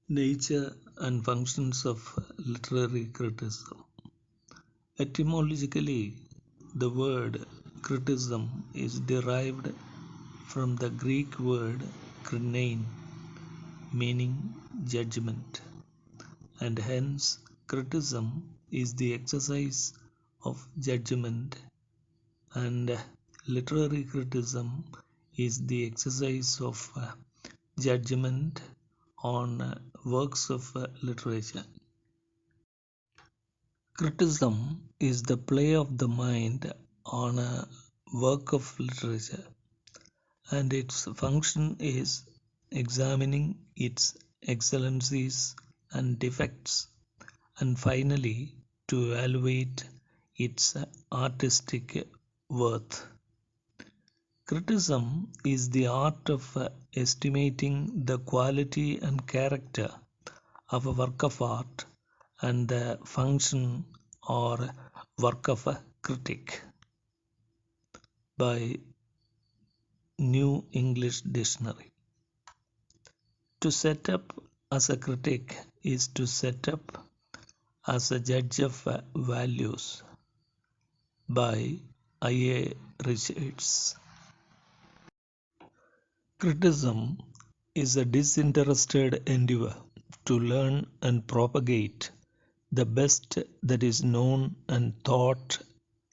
Nature and functions of literary criticism. Etymologically, the word criticism is derived from the Greek word krinein, meaning judgment, and hence criticism is the exercise of judgment, and literary criticism is the exercise of judgment on works of literature. Criticism is the play of the mind on a work of literature, and its function is examining its excellencies and defects, and finally to evaluate its artistic worth. Criticism is the art of estimating the quality and character of a work of art and the function or work of a critic, by New English Dictionary. To set up as a critic is to set up as a judge of values, by I.A. Richards. Criticism is a disinterested endeavor to learn and propagate the best that is known and thought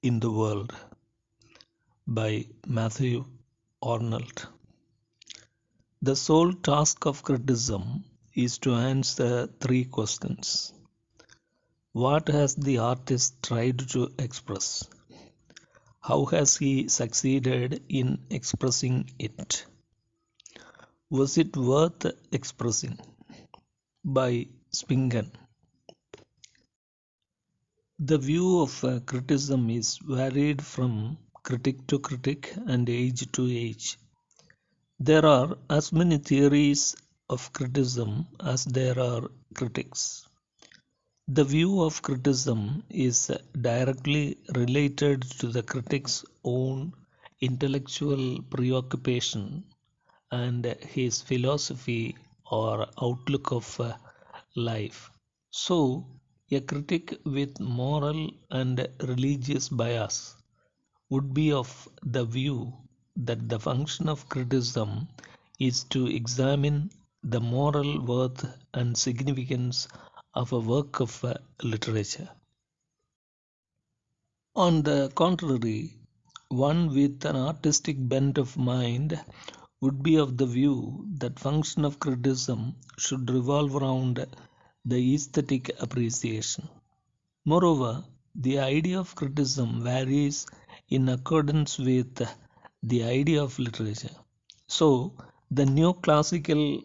in the world, by Matthew Arnold. The sole task of criticism is to answer three questions. What has the artist tried to express? How has he succeeded in expressing it? Was it worth expressing? By Spingen. The view of criticism is varied from critic to critic and age to age. There are as many theories of criticism as there are critics. The view of criticism is directly related to the critic's own intellectual preoccupation and his philosophy or outlook of life. So, a critic with moral and religious bias would be of the view that the function of criticism is to examine the moral worth and significance of a work of literature. On the contrary, one with an artistic bent of mind would be of the view that function of criticism should revolve around the aesthetic appreciation. Moreover, the idea of criticism varies in accordance with the idea of literature. So, the neoclassical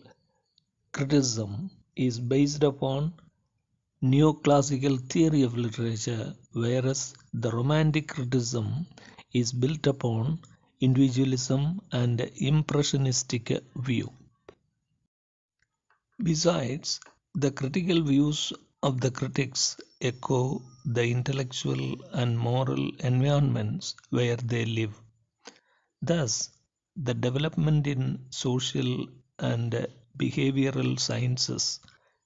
criticism is based upon neoclassical theory of literature, whereas the romantic criticism is built upon individualism and impressionistic view. Besides, the critical views of the critics echo the intellectual and moral environments where they live. Thus, the development in social and behavioral sciences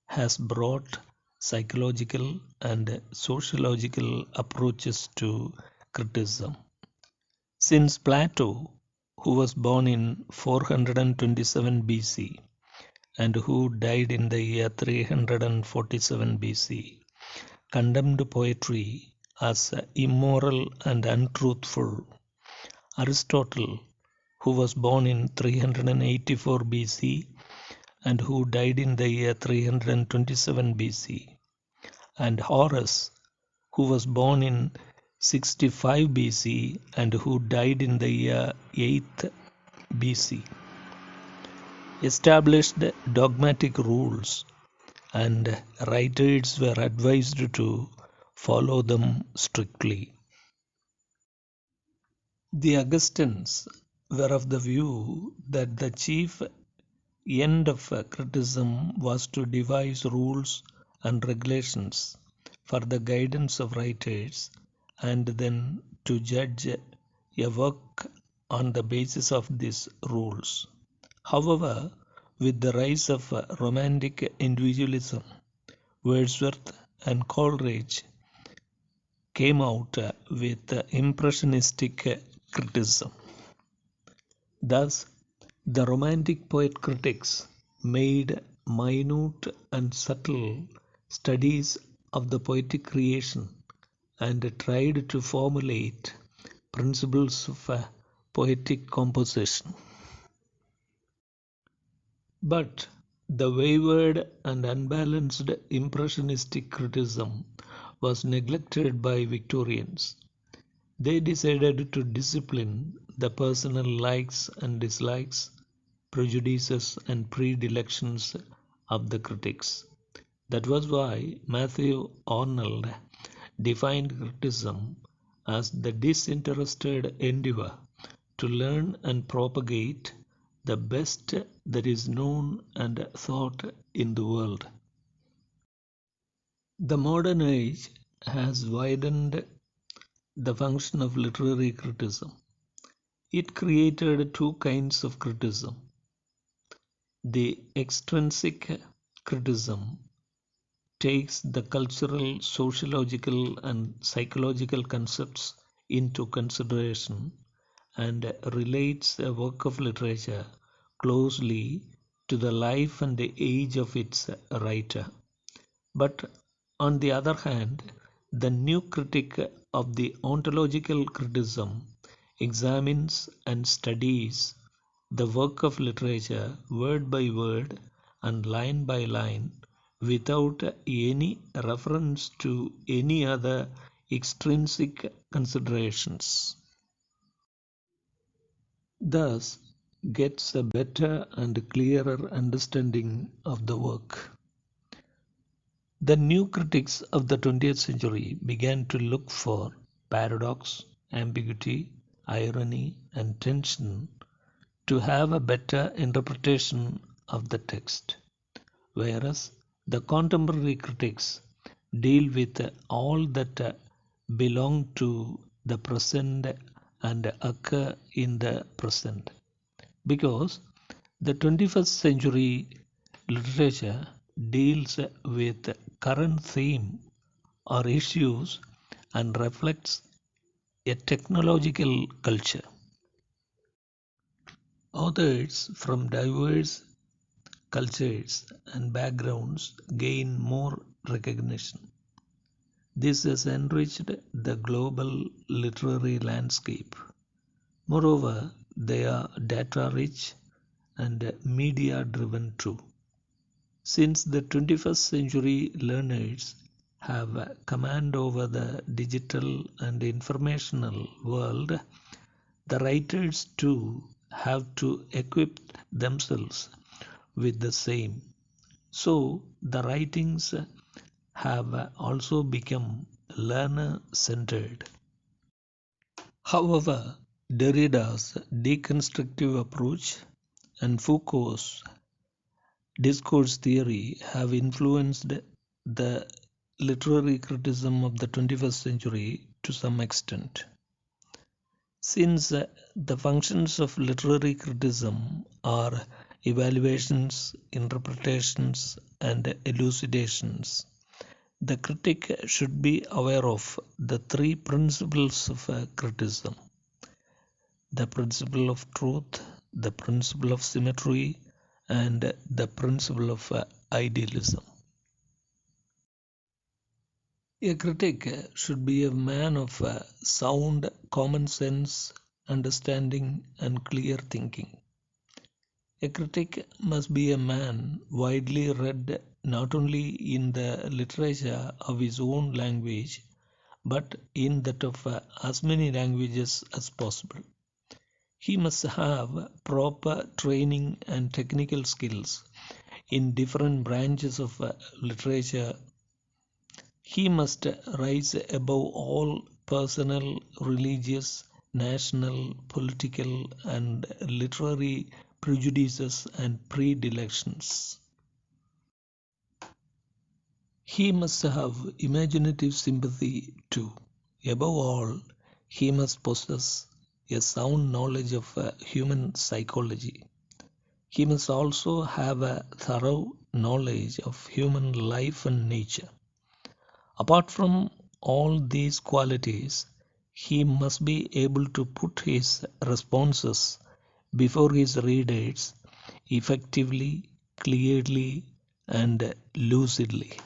has brought psychological and sociological approaches to criticism. Since Plato, who was born in 427 BC and who died in the year 347 BC, condemned poetry as immoral and untruthful, Aristotle, who was born in 384 BC and who died in the year 327 BC, and Horace, who was born in 65 BC and who died in the year 8th BC, established dogmatic rules, and writers were advised to follow them strictly. The Augustines were of the view that the chief end of criticism was to devise rules and regulations for the guidance of writers and then to judge a work on the basis of these rules. However, With the rise of romantic individualism, Wordsworth and Coleridge came out with impressionistic criticism. Thus, the Romantic poet critics made minute and subtle studies of the poetic creation and tried to formulate principles of poetic composition. But the wayward and unbalanced impressionistic criticism was neglected by Victorians. They decided to discipline the personal likes and dislikes, prejudices and predilections of the critics. That was why Matthew Arnold defined criticism as the disinterested endeavor to learn and propagate the best that is known and thought in the world. The modern age has widened the function of literary criticism. It created two kinds of criticism: the extrinsic criticism takes the cultural, sociological, and psychological concepts into consideration and relates a work of literature closely to the life and the age of its writer. But on the other hand, the new critic of the ontological criticism examines and studies the work of literature word by word and line by line without any reference to any other extrinsic considerations. Thus, gets a better and clearer understanding of the work. The new critics of the 20th century began to look for paradox, ambiguity, irony, and tension to have a better interpretation of the text, whereas the contemporary critics deal with all that belong to the present and occur in the present. Because the 21st century literature deals with current theme or issues and reflects a technological culture. Authors from diverse cultures and backgrounds gain more recognition. This has enriched the global literary landscape. Moreover, they are data rich and media driven too. Since the 21st century learners have command over the digital and informational world, the writers too have to equip themselves with the same. So the writings have also become learner centered. However, Derrida's deconstructive approach and Foucault's discourse theory have influenced the literary criticism of the 21st century to some extent. Since the functions of literary criticism are evaluations, interpretations, and elucidations, the critic should be aware of the three principles of criticism: the principle of truth, the principle of symmetry, and the principle of idealism. A critic should be a man of sound common sense, understanding, and clear thinking. A critic must be a man widely read not only in the literature of his own language but in that of as many languages as possible. He must have proper training and technical skills in different branches of literature. He must rise above all personal, religious, national, political, and literary prejudices and predilections. He must have imaginative sympathy too. Above all, he must possess a sound knowledge of human psychology. He must also have a thorough knowledge of human life and nature. Apart from all these qualities, he must be able to put his responses before his readers effectively, clearly, and lucidly.